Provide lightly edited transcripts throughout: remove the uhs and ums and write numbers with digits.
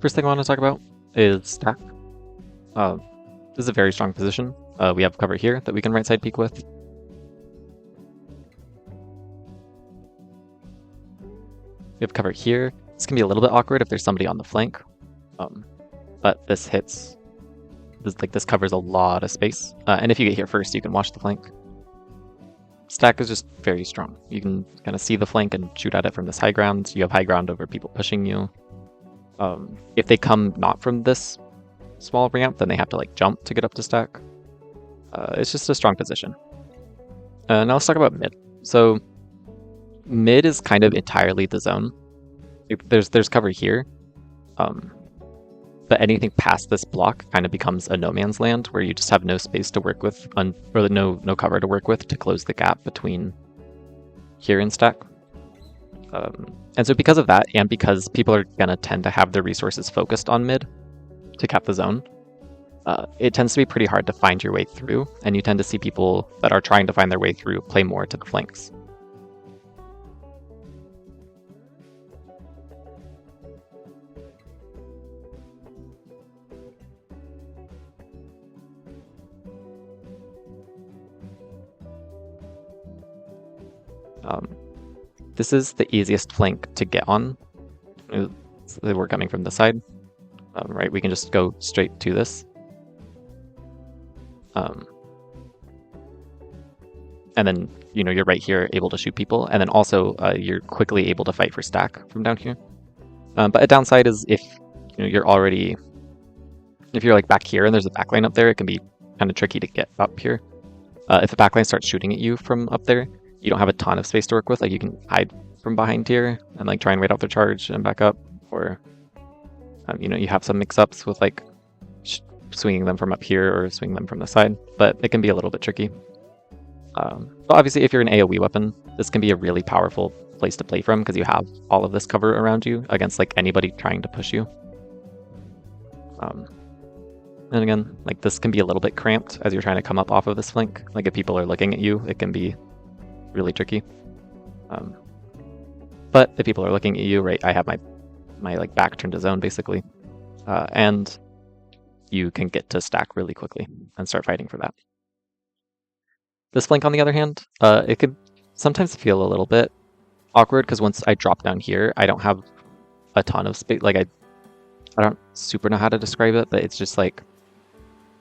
First thing I want to talk about is stack. This is a very strong position. We have cover here that we can right side peek with. We have cover here. This can be a little bit awkward if there's somebody on the flank, but this hits. This covers a lot of space, and if you get here first, you can watch the flank. Stack is just very strong. You can kind of see the flank and shoot at it from this high ground. You have high ground over people pushing you. If they come not from this small ramp, then they have to like jump to get up to stack. It's just a strong position. Now let's talk about mid. So mid is kind of entirely the zone. There's cover here, but anything past this block kind of becomes a no man's land where you just have no space to work with, or no cover to work with to close the gap between here and stack. And so because of that, and because people are going to tend to have their resources focused on mid to cap the zone, it tends to be pretty hard to find your way through, and you tend to see people that are trying to find their way through play more to the flanks. This is the easiest flank to get on. We're coming from the side, right? We can just go straight to this. And then, you're right here able to shoot people. And then also you're quickly able to fight for stack from down here. But a downside is if you're like back here and there's a backline up there, it can be kind of tricky to get up here. If the backline starts shooting at you from up there, you don't have a ton of space to work with. Like you can hide from behind here and like try and wait out their charge and back up, or you have some mix-ups with like swinging them from up here or swinging them from the side, but it can be a little bit tricky. But obviously, if you're an AoE weapon, this can be a really powerful place to play from because you have all of this cover around you against like anybody trying to push you. And again, like this can be a little bit cramped as you're trying to come up off of this flank. Like if people are looking at you, it can be really tricky. But if people are looking at you, right, I have my like back turned to zone basically, and you can get to stack really quickly and start fighting for that. This flank, on the other hand, it could sometimes feel a little bit awkward because once I drop down here, I don't have a ton of space. Like I don't super know how to describe it, but it's just like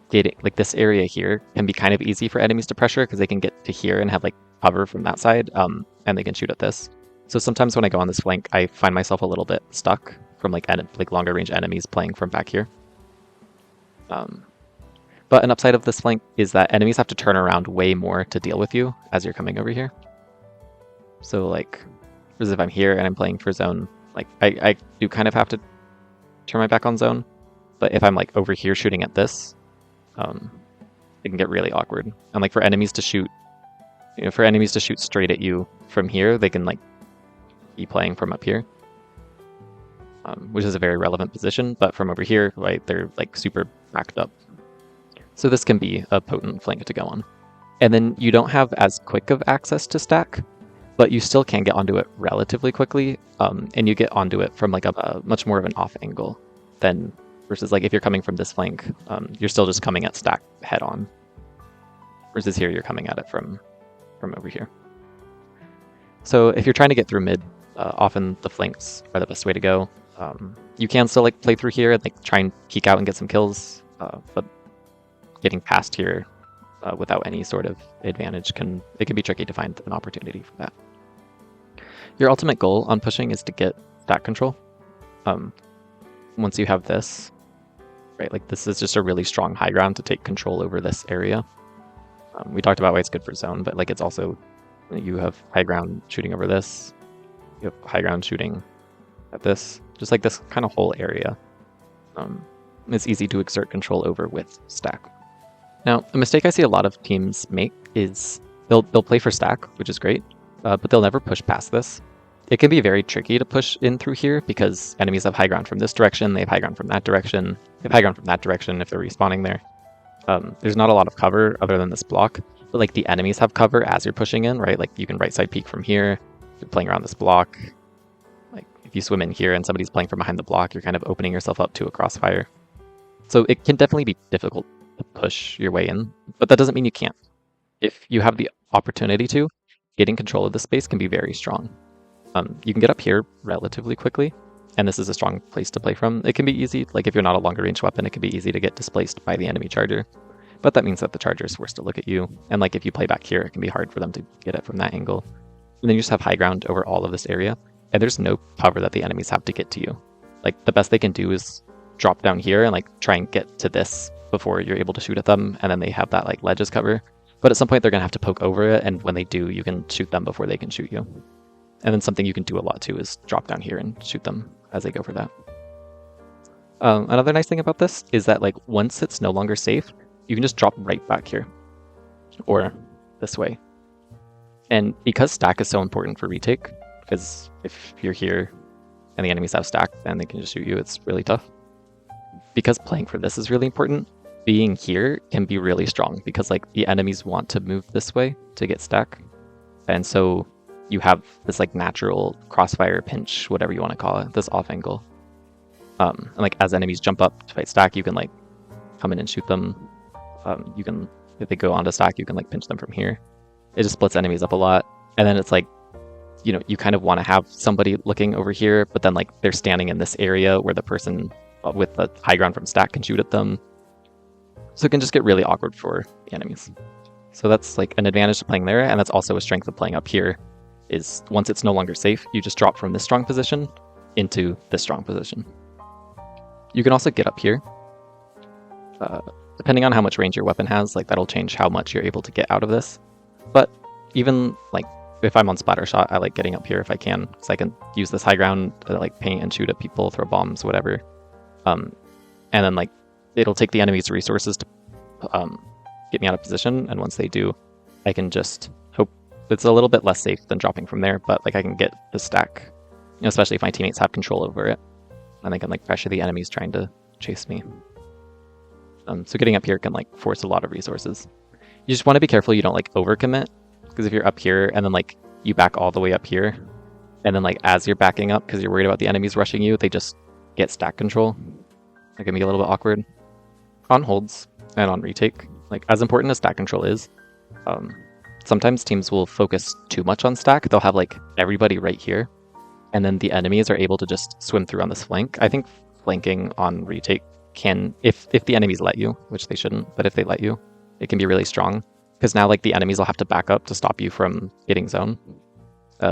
getting like this area here can be kind of easy for enemies to pressure because they can get to here and have like cover from that side, and they can shoot at this. So sometimes when I go on this flank, I find myself a little bit stuck from like longer range enemies playing from back here. But an upside of this flank is that enemies have to turn around way more to deal with you as you're coming over here. So like, as if I'm here and I'm playing for zone, like I do kind of have to turn my back on zone. But if I'm like over here shooting at this, it can get really awkward. And like for enemies to shoot straight at you from here, they can like be playing from up here, which is a very relevant position. But from over here, right, they're like super backed up. So this can be a potent flank to go on. And then you don't have as quick of access to stack, but you still can get onto it relatively quickly, and you get onto it from like a much more of an off angle than versus like if you're coming from this flank, you're still just coming at stack head on. Versus here, you're coming at it from over here. So if you're trying to get through mid, often the flanks are the best way to go. You can still like play through here and like try and peek out and get some kills, but getting past here without any sort of advantage can be tricky to find an opportunity for that. Your ultimate goal on pushing is to get stack control. Once you have this, right, like this is just a really strong high ground to take control over this area. We talked about why it's good for zone, but like it's also, you have high ground shooting over this, you have high ground shooting at this, just like this kind of whole area. It's easy to exert control over with stack. Now, a mistake I see a lot of teams make is they'll play for stack, which is great, but they'll never push past this. It can be very tricky to push in through here because enemies have high ground from this direction, they have high ground from that direction, they have high ground from that direction if they're respawning there. There's not a lot of cover other than this block, but like the enemies have cover as you're pushing in, right? Like you can right side peek from here, you're playing around this block, like if you swim in here and somebody's playing from behind the block, you're kind of opening yourself up to a crossfire. So it can definitely be difficult to push your way in, but that doesn't mean you can't. If you have the opportunity to, getting control of the space can be very strong. You can get up here relatively quickly, and this is a strong place to play from. It can be easy, like if you're not a longer range weapon, it can be easy to get displaced by the enemy charger. But that means that the charger is forced to look at you, and like if you play back here, it can be hard for them to get it from that angle. And then you just have high ground over all of this area, and there's no cover that the enemies have to get to you. Like the best they can do is drop down here and like try and get to this before you're able to shoot at them, and then they have that like ledge as cover. But at some point they're gonna have to poke over it, and when they do, you can shoot them before they can shoot you. And then something you can do a lot too is drop down here and shoot them as they go for that. Another nice thing about this is that like once it's no longer safe, you can just drop right back here or this way. And because stack is so important for retake, because if you're here and the enemies have stack, then they can just shoot you, it's really tough. Because playing for this is really important, being here can be really strong because like the enemies want to move this way to get stack. And so you have this like natural crossfire pinch, whatever you want to call it, this off angle. And like as enemies jump up to fight stack, you can like come in and shoot them. You can, if they go onto stack, you can like pinch them from here. It just splits enemies up a lot. And then it's like, you know, you kind of want to have somebody looking over here, but then like they're standing in this area where the person with the high ground from stack can shoot at them. So it can just get really awkward for the enemies. So that's like an advantage to playing there, and that's also a strength of playing up here, is once it's no longer safe, you just drop from this strong position into this strong position. You can also get up here. Depending on how much range your weapon has, like that'll change how much you're able to get out of this. But even like if I'm on splatter shot, I like getting up here if I can, because I can use this high ground to like paint and shoot at people, throw bombs, whatever. And then like it'll take the enemy's resources to get me out of position, and once they do, I can just hope it's a little bit less safe than dropping from there, but like I can get the stack, you know, especially if my teammates have control over it, and they can like pressure the enemies trying to chase me. So getting up here can like force a lot of resources. You just want to be careful you don't like overcommit, because if you're up here and then like you back all the way up here, and then like as you're backing up because you're worried about the enemies rushing you, they just get stack control. It can be a little bit awkward. On holds and on retake, like as important as stack control is, sometimes teams will focus too much on stack. They'll have like everybody right here, and then the enemies are able to just swim through on this flank. I think flanking on retake can, if the enemies let you, which they shouldn't, but if they let you, it can be really strong, because now like the enemies will have to back up to stop you from getting zone,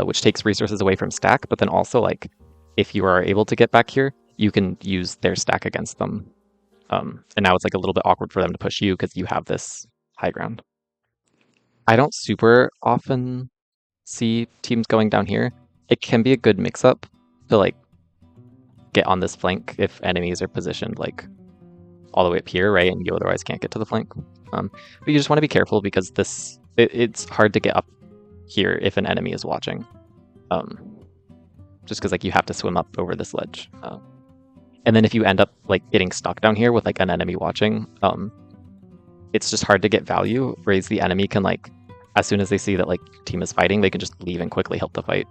which takes resources away from stack. But then also like if you are able to get back here, you can use their stack against them. And now it's like a little bit awkward for them to push you because you have this high ground. I don't super often see teams going down here. It can be a good mix-up to like get on this flank if enemies are positioned like all the way up here, right? And you otherwise can't get to the flank. But you just want to be careful because it's hard to get up here if an enemy is watching. Just because like you have to swim up over this ledge. And then if you end up like getting stuck down here with like an enemy watching, it's just hard to get value, whereas the enemy can like, as soon as they see that like your team is fighting, they can just leave and quickly help the fight.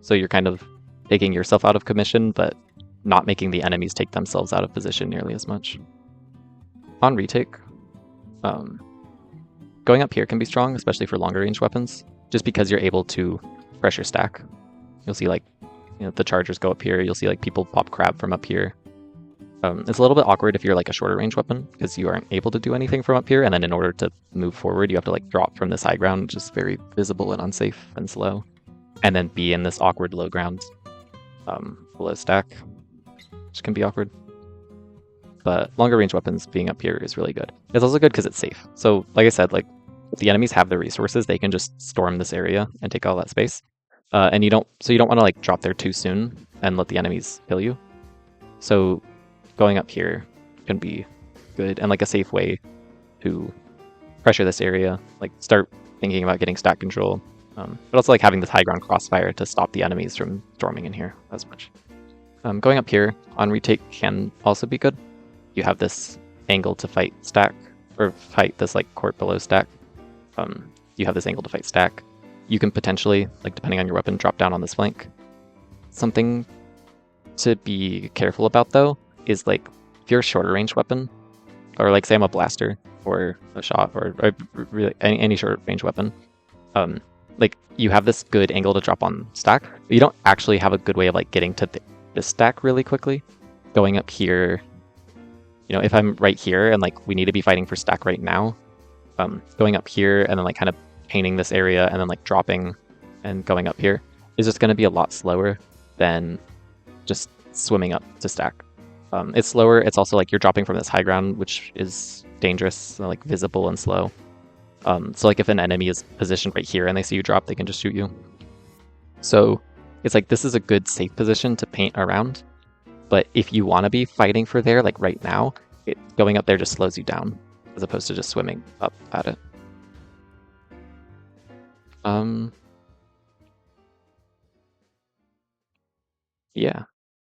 So you're kind of taking yourself out of commission, but not making the enemies take themselves out of position nearly as much. On retake, going up here can be strong, especially for longer range weapons, just because you're able to pressure stack. You'll see like, you know, the chargers go up here. You'll see like people pop crab from up here. It's a little bit awkward if you're like a shorter range weapon because you aren't able to do anything from up here, and then in order to move forward, you have to like drop from this high ground, which is very visible and unsafe and slow, and then be in this awkward low ground below stack, which can be awkward. But longer range weapons being up here is really good. It's also good because it's safe. So like I said, like if the enemies have the resources, they can just storm this area and take all that space. And you don't want to like drop there too soon and let the enemies kill you. So going up here can be good and like a safe way to pressure this area, like start thinking about getting stack control, but also like having this high ground crossfire to stop the enemies from storming in here as much. Going up here on retake can also be good. You have this angle to fight stack, or fight this like court below stack. You have this angle to fight stack. You can potentially, like depending on your weapon, drop down on this flank. Something to be careful about though is like if you're a shorter range weapon, or like say I'm a blaster or a shot or really any short range weapon, like you have this good angle to drop on stack, but you don't actually have a good way of like getting to this stack really quickly. Going up here, you know, if I'm right here and like we need to be fighting for stack right now, going up here and then like kind of painting this area and then like dropping and going up here is just going to be a lot slower than just swimming up to stack. It's slower. It's also like you're dropping from this high ground, which is dangerous, like visible and slow. So like if an enemy is positioned right here and they see you drop, they can just shoot you. So it's like this is a good safe position to paint around. But if you want to be fighting for there, like right now, going up there just slows you down as opposed to just swimming up at it. Yeah.